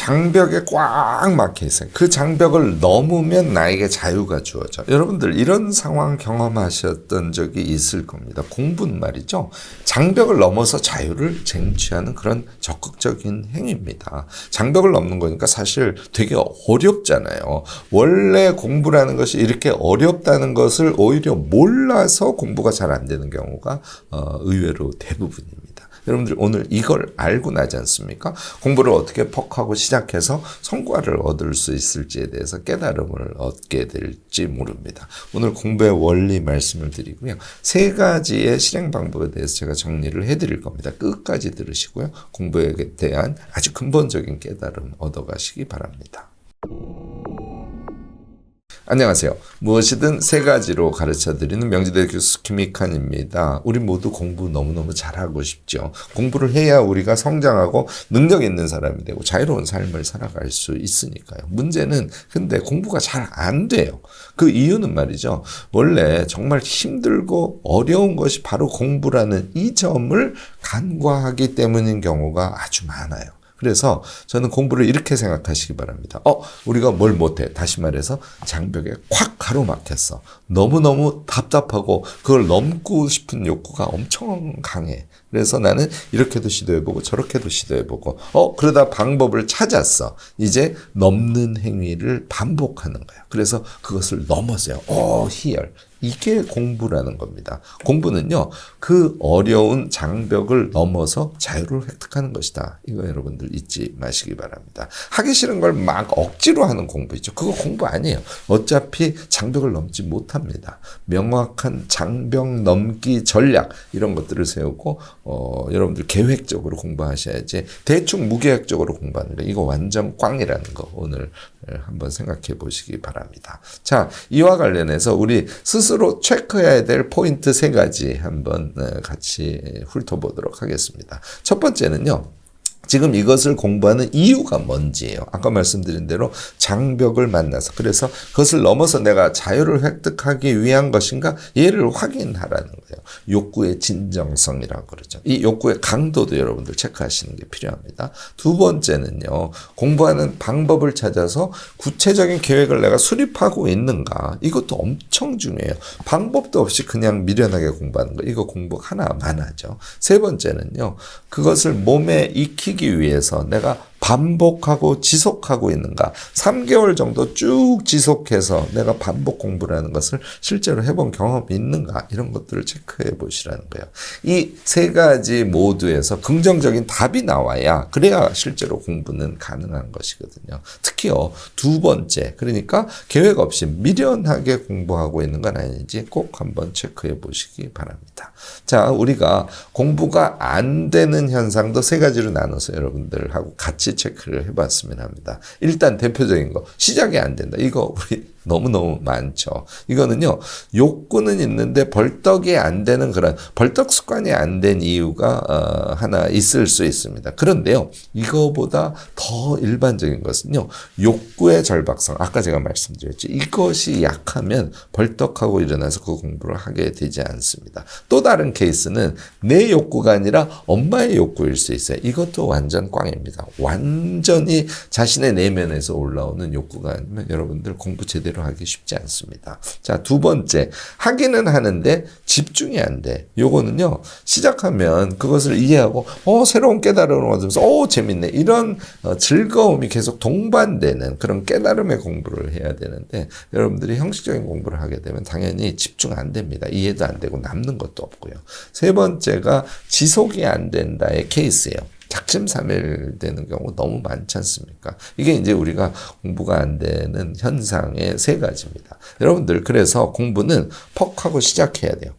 장벽에 꽉 막혀 있어요. 그 장벽을 넘으면 나에게 자유가 주어져. 여러분들 이런 상황 경험하셨던 적이 있을 겁니다. 공부는 말이죠. 장벽을 넘어서 자유를 쟁취하는 그런 적극적인 행위입니다. 장벽을 넘는 거니까 사실 되게 어렵잖아요. 원래 공부라는 것이 이렇게 어렵다는 것을 오히려 몰라서 공부가 잘 안 되는 경우가 의외로 대부분입니다. 여러분들 오늘 이걸 알고 나지 않습니까? 공부를 어떻게 퍽하고 시작해서 성과를 얻을 수 있을지에 대해서 깨달음을 얻게 될지 모릅니다. 오늘 공부의 원리 말씀을 드리고요. 3가지의 실행 방법에 대해서 제가 정리를 해드릴 겁니다. 끝까지 들으시고요. 공부에 대한 아주 근본적인 깨달음 얻어가시기 바랍니다. 안녕하세요. 무엇이든 3가지로 가르쳐드리는 명지대 교수 김익환입니다. 우리 모두 공부 너무너무 잘하고 싶죠. 공부를 해야 우리가 성장하고 능력 있는 사람이 되고 자유로운 삶을 살아갈 수 있으니까요. 문제는 근데 공부가 잘 안 돼요. 그 이유는 말이죠. 원래 정말 힘들고 어려운 것이 바로 공부라는 이 점을 간과하기 때문인 경우가 아주 많아요. 그래서 저는 공부를 이렇게 생각하시기 바랍니다. 우리가 뭘 못해. 다시 말해서 장벽에 콱 가로막혔어. 너무너무 답답하고 그걸 넘고 싶은 욕구가 엄청 강해. 그래서 나는 이렇게도 시도해보고 저렇게도 시도해보고 그러다 방법을 찾았어. 이제 넘는 행위를 반복하는 거야. 그래서 그것을 넘어서요. 희열. 이게 공부라는 겁니다. 공부는요, 그 어려운 장벽을 넘어서 자유를 획득하는 것이다. 이거 여러분들 잊지 마시기 바랍니다. 하기 싫은 걸 막 억지로 하는 공부 있죠. 그거 공부 아니에요. 어차피 장벽을 넘지 못합니다. 명확한 장벽 넘기 전략, 이런 것들을 세우고, 여러분들 계획적으로 공부하셔야지, 대충 무계획적으로 공부하는 거, 이거 완전 꽝이라는 거, 오늘 한번 생각해 보시기 바랍니다. 자, 이와 관련해서 우리 스스로 체크해야 될 포인트 3가지 한번 같이 훑어보도록 하겠습니다. 첫 번째는요. 지금 이것을 공부하는 이유가 뭔지예요. 아까 말씀드린 대로 장벽을 만나서 그래서 그것을 넘어서 내가 자유를 획득하기 위한 것인가 얘를 확인하라는 거예요. 욕구의 진정성이라고 그러죠. 이 욕구의 강도도 여러분들 체크하시는 게 필요합니다. 2번째는요. 공부하는 방법을 찾아서 구체적인 계획을 내가 수립하고 있는가. 이것도 엄청 중요해요. 방법도 없이 그냥 미련하게 공부하는 거. 이거 공부 하나만 하죠. 3번째는요. 그것을 몸에 익히기 위해서 내가 반복하고 지속하고 있는가. 3개월 정도 쭉 지속해서 내가 반복 공부라는 것을 실제로 해본 경험이 있는가. 이런 것들을 체크해 보시라는 거예요. 이 3가지 모두에서 긍정적인 답이 나와야 그래야 실제로 공부는 가능한 것이거든요. 특히요 2번째 그러니까 계획 없이 미련하게 공부하고 있는 건 아닌지 꼭 한번 체크해 보시기 바랍니다. 자, 우리가 공부가 안 되는 현상도 3가지로 나눠서 여러분들하고 같이 체크를 해봤으면 합니다. 일단 대표적인 거 시작이 안 된다. 이거 우리 너무너무 많죠. 이거는요. 욕구는 있는데 벌떡이 안 되는 그런 벌떡 습관이 안 된 이유가 하나 있을 수 있습니다. 그런데요. 이거보다 더 일반적인 것은요. 욕구의 절박성. 아까 제가 말씀드렸죠. 이것이 약하면 벌떡하고 일어나서 그 공부를 하게 되지 않습니다. 또 다른 케이스는 내 욕구가 아니라 엄마의 욕구일 수 있어요. 이것도 완전 꽝입니다. 완전히 자신의 내면에서 올라오는 욕구가 아니면 여러분들 공부 제대로 하기 쉽지 않습니다. 자, 2번째. 하기는 하는데 집중이 안 돼. 요거는요. 시작하면 그것을 이해하고 새로운 깨달음을 얻으면서 재밌네. 이런 즐거움이 계속 동반되는 그런 깨달음의 공부를 해야 되는데 여러분들이 형식적인 공부를 하게 되면 당연히 집중 안 됩니다. 이해도 안 되고 남는 것도 없고요. 3번째가 지속이 안 된다의 케이스예요. 작심삼일 되는 경우 너무 많지 않습니까? 이게 이제 우리가 공부가 안 되는 현상의 3가지입니다. 여러분들 그래서 공부는 퍽하고 시작해야 돼요.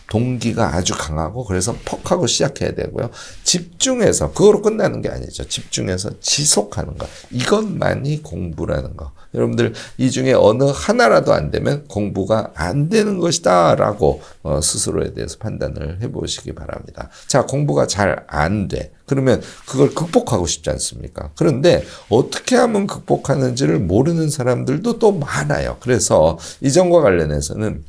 동기가 아주 강하고 그래서 퍽하고 시작해야 되고요. 집중해서 그거로 끝나는 게 아니죠. 집중해서 지속하는 거. 이것만이 공부라는 거. 여러분들 이 중에 어느 하나라도 안 되면 공부가 안 되는 것이다 라고 스스로에 대해서 판단을 해보시기 바랍니다. 자, 공부가 잘 안 돼. 그러면 그걸 극복하고 싶지 않습니까? 그런데 어떻게 하면 극복하는지를 모르는 사람들도 또 많아요. 그래서 이 점과 관련해서는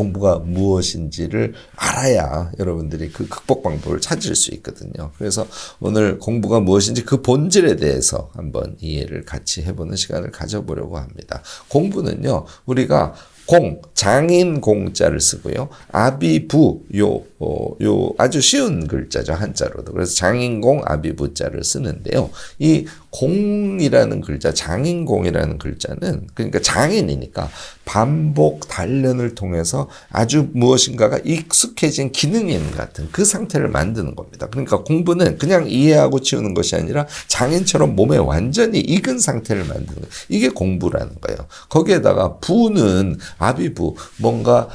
공부가 무엇인지를 알아야 여러분들이 그 극복 방법을 찾을 수 있거든요. 그래서 오늘 공부가 무엇인지 그 본질에 대해서 한번 이해를 같이 해보는 시간을 가져보려고 합니다. 공부는요, 우리가 장인 공자를 쓰고요. 아비부, 요 아주 쉬운 글자죠. 한자로도. 그래서 장인공, 아비부자를 쓰는데요. 이 공이라는 글자, 장인공이라는 글자는 그러니까 장인이니까 반복 단련을 통해서 아주 무엇인가가 익숙해진 기능인 같은 그 상태를 만드는 겁니다. 그러니까 공부는 그냥 이해하고 치우는 것이 아니라 장인처럼 몸에 완전히 익은 상태를 만드는 거예요. 이게 공부라는 거예요. 거기에다가 부는 아비부, 뭔가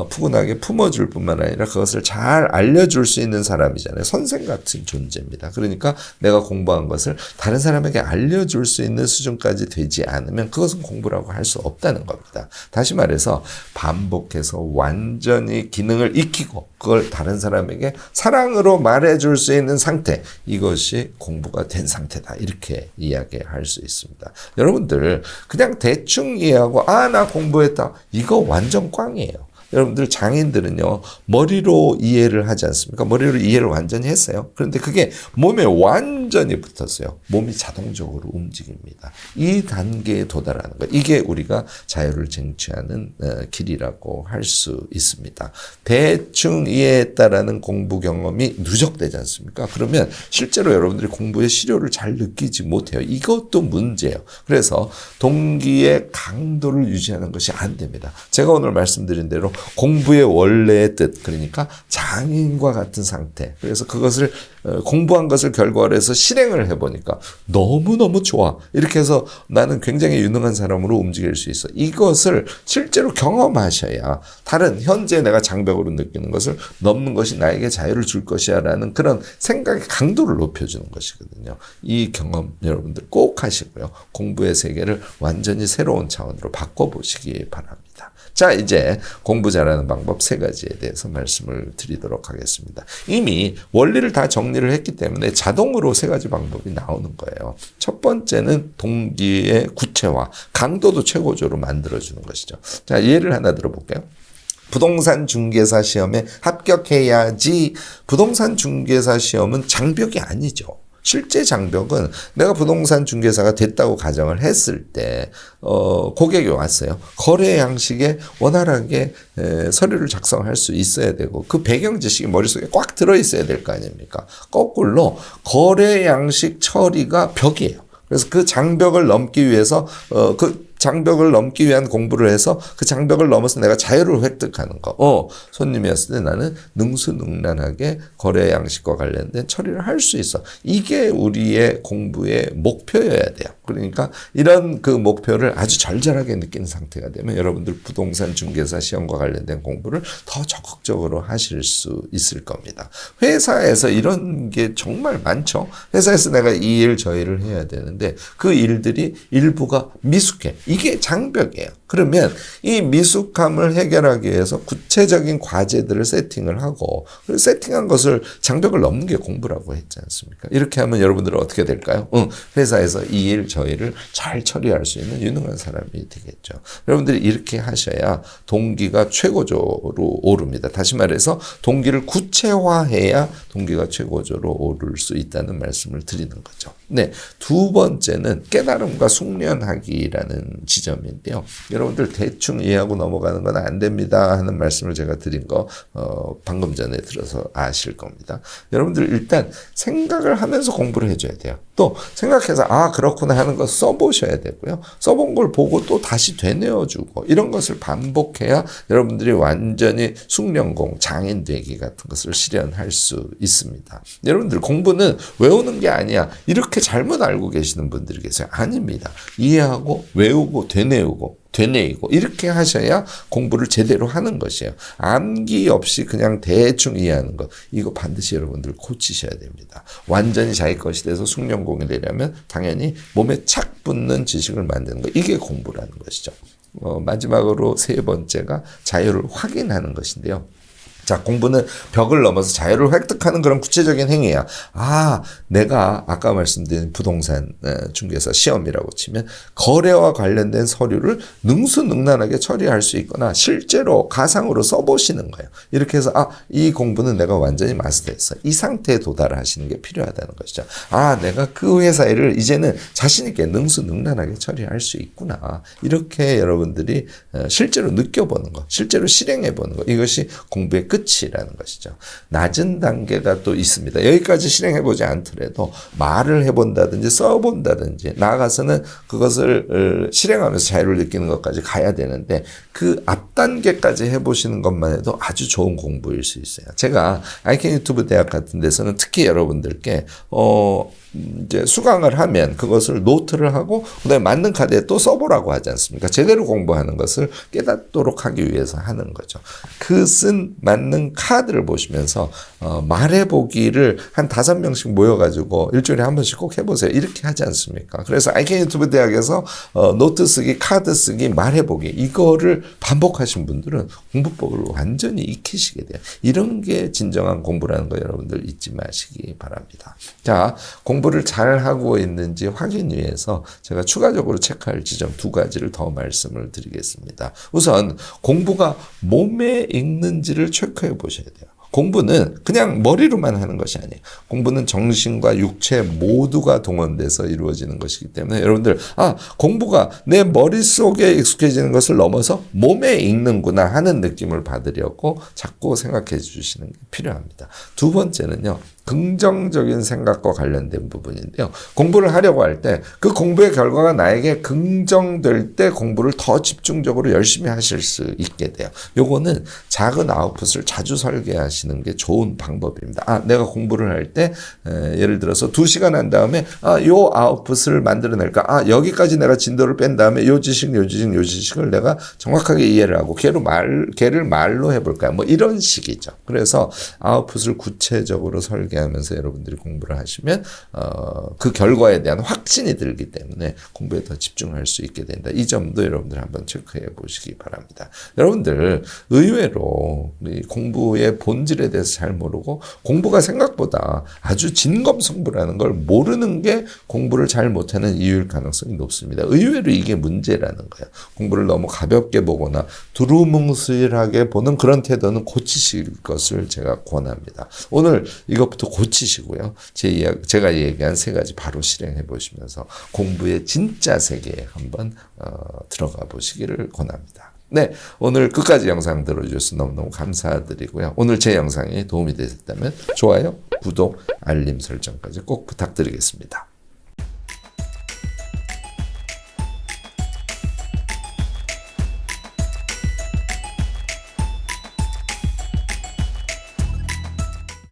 푸근하게 품어줄 뿐만 아니라 그것을 잘 알려줄 수 있는 사람이잖아요. 선생 같은 존재입니다. 그러니까 내가 공부한 것을 다른 사람에게 알려줄 수 있는 수준까지 되지 않으면 그것은 공부라고 할 수 없다는 겁니다. 다시 말해서 반복해서 완전히 기능을 익히고 그걸 다른 사람에게 사랑으로 말해줄 수 있는 상태, 이것이 공부가 된 상태다, 이렇게 이야기할 수 있습니다. 여러분들 그냥 대충 이해하고 나 공부했다, 이거 완전 꽝이에요. 여러분들 장인들은요, 머리로 이해를 하지 않습니까? 머리로 이해를 완전히 했어요. 그런데 그게 몸에 완전히 붙었어요. 몸이 자동적으로 움직입니다. 이 단계에 도달하는 것, 이게 우리가 자유를 쟁취하는 길이라고 할 수 있습니다. 대충 이해했다라는 공부 경험이 누적되지 않습니까? 그러면 실제로 여러분들이 공부의 실효를 잘 느끼지 못해요. 이것도 문제예요. 그래서 동기의 강도를 유지하는 것이 안 됩니다. 제가 오늘 말씀드린 대로 공부의 원래의 뜻, 그러니까 장인과 같은 상태. 그래서 그것을 공부한 것을 결과로 해서 실행을 해보니까 너무너무 좋아. 이렇게 해서 나는 굉장히 유능한 사람으로 움직일 수 있어. 이것을 실제로 경험하셔야 다른 현재 내가 장벽으로 느끼는 것을 넘는 것이 나에게 자유를 줄 것이야 라는 그런 생각의 강도를 높여주는 것이거든요. 이 경험 여러분들 꼭 하시고요. 공부의 세계를 완전히 새로운 차원으로 바꿔보시기 바랍니다. 자, 이제 공부 잘하는 방법 3가지에 대해서 말씀을 드리도록 하겠습니다. 이미 원리를 다 정리를 했기 때문에 자동으로 3가지 방법이 나오는 거예요. 첫 번째는 동기의 구체화, 강도도 최고조로 만들어주는 것이죠. 자, 예를 하나 들어볼게요. 부동산 중개사 시험에 합격해야지. 부동산 중개사 시험은 장벽이 아니죠. 실제 장벽은 내가 부동산 중개사가 됐다고 가정을 했을 때 고객이 왔어요. 거래 양식에 원활하게 서류를 작성할 수 있어야 되고 그 배경 지식이 머릿속에 꽉 들어있어야 될 거 아닙니까? 거꾸로 거래 양식 처리가 벽이에요. 그래서 그 장벽을 넘기 위해서 장벽을 넘기 위한 공부를 해서 그 장벽을 넘어서 내가 자유를 획득하는 거. 손님이었을 때 나는 능수능란하게 거래 양식과 관련된 처리를 할 수 있어. 이게 우리의 공부의 목표여야 돼요. 그러니까 이런 그 목표를 아주 절절하게 느끼는 상태가 되면 여러분들 부동산 중개사 시험과 관련된 공부를 더 적극적으로 하실 수 있을 겁니다. 회사에서 이런 게 정말 많죠. 회사에서 내가 이 일 저 일을 해야 되는데 그 일들이 일부가 미숙해. 이게 장벽이에요. 그러면 이 미숙함을 해결하기 위해서 구체적인 과제들을 세팅을 하고 그리고 세팅한 것을 장벽을 넘는 게 공부라고 했지 않습니까? 이렇게 하면 여러분들은 어떻게 될까요? 회사에서 이 일 저 일을 잘 처리할 수 있는 유능한 사람이 되겠죠. 여러분들이 이렇게 하셔야 동기가 최고조로 오릅니다. 다시 말해서 동기를 구체화해야 동기가 최고조로 오를 수 있다는 말씀을 드리는 거죠. 네, 2번째는 깨달음과 숙련하기라는 지점인데요. 여러분들 대충 이해하고 넘어가는 건 안 됩니다 하는 말씀을 제가 드린 거 방금 전에 들어서 아실 겁니다. 여러분들 일단 생각을 하면서 공부를 해줘야 돼요. 또 생각해서 그렇구나 하는 거 써보셔야 되고요. 써본 걸 보고 또 다시 되뇌어주고 이런 것을 반복해야 여러분들이 완전히 숙련공, 장인 되기 같은 것을 실현할 수 있습니다. 여러분들 공부는 외우는 게 아니야. 이렇게 잘못 알고 계시는 분들이 계세요. 아닙니다. 이해하고 외우고 되뇌이고 이렇게 하셔야 공부를 제대로 하는 것이에요. 암기 없이 그냥 대충 이해하는 것, 이거 반드시 여러분들 고치셔야 됩니다. 완전히 자기 것이 돼서 숙련공이 되려면 당연히 몸에 착 붙는 지식을 만드는 것, 이게 공부라는 것이죠. 마지막으로 3번째가 자유를 확인하는 것인데요. 자, 공부는 벽을 넘어서 자유를 획득하는 그런 구체적인 행위야. 아, 내가 아까 말씀드린 부동산 중개사 시험이라고 치면 거래와 관련된 서류를 능수능란하게 처리할 수 있거나 실제로 가상으로 써보시는 거예요. 이렇게 해서 이 공부는 내가 완전히 마스터했어. 이 상태에 도달하시는 게 필요하다는 것이죠. 내가 그 회사 일을 이제는 자신 있게 능수능란하게 처리할 수 있구나. 이렇게 여러분들이 실제로 느껴보는 것, 실제로 실행해보는 것, 이것이 공부의 끝이라는 것이죠. 낮은 단계가 또 있습니다. 여기까지 실행해보지 않더라도 말을 해본다든지 써본다든지 나아가서는 그것을 실행하면서 자유를 느끼는 것까지 가야 되는데 그 앞 단계까지 해보시는 것만 해도 아주 좋은 공부일 수 있어요. 제가 IK 유튜브 대학 같은 데서는 특히 여러분들께 이제 수강을 하면 그것을 노트를 하고 그다음에 맞는 카드에 또 써보라고 하지 않습니까? 제대로 공부하는 것을 깨닫도록 하기 위해서 하는 거죠. 그 쓴 맞는 카드를 보시면서 말해보기를 한 5명씩 모여가지고 일주일에 한 번씩 꼭 해보세요. 이렇게 하지 않습니까? 그래서 IK 유튜브 대학에서 노트 쓰기, 카드 쓰기, 말해보기 이거를 반복하신 분들은 공부법을 완전히 익히시게 돼요. 이런 게 진정한 공부라는 거 여러분들 잊지 마시기 바랍니다. 자, 공부를 잘 하고 있는지 확인 위해서 제가 추가적으로 체크할 지점 2가지를 더 말씀을 드리겠습니다. 우선 공부가 몸에 익는지를 체크해 보셔야 돼요. 공부는 그냥 머리로만 하는 것이 아니에요. 공부는 정신과 육체 모두가 동원돼서 이루어지는 것이기 때문에 여러분들 공부가 내 머릿속에 익숙해지는 것을 넘어서 몸에 익는구나 하는 느낌을 받으려고 자꾸 생각해 주시는 게 필요합니다. 두 번째는요. 긍정적인 생각과 관련된 부분인데요. 공부를 하려고 할 때 그 공부의 결과가 나에게 긍정될 때 공부를 더 집중적으로 열심히 하실 수 있게 돼요. 요거는 작은 아웃풋을 자주 설계하시는 게 좋은 방법입니다. 내가 공부를 할 때 예를 들어서 2시간 한 다음에 요 아웃풋을 만들어낼까? 여기까지 내가 진도를 뺀 다음에 요 지식을 내가 정확하게 이해를 하고 걔를 말로 해볼까? 뭐 이런 식이죠. 그래서 아웃풋을 구체적으로 설계하면서 여러분들이 공부를 하시면 그 결과에 대한 확신이 들기 때문에 공부에 더 집중할 수 있게 된다. 이 점도 여러분들 한번 체크해 보시기 바랍니다. 여러분들 의외로 공부의 본질에 대해서 잘 모르고 공부가 생각보다 아주 진검승부라는 걸 모르는 게 공부를 잘 못하는 이유일 가능성이 높습니다. 의외로 이게 문제라는 거예요. 공부를 너무 가볍게 보거나 두루뭉술하게 보는 그런 태도는 고치실 것을 제가 권합니다. 오늘 이것부터 고치시고요. 제가 얘기한 3가지 바로 실행해 보시면서 공부의 진짜 세계에 한번 들어가 보시기를 권합니다. 네, 오늘 끝까지 영상 들어주셔서 너무너무 감사드리고요. 오늘 제 영상이 도움이 되셨다면 좋아요, 구독, 알림 설정까지 꼭 부탁드리겠습니다.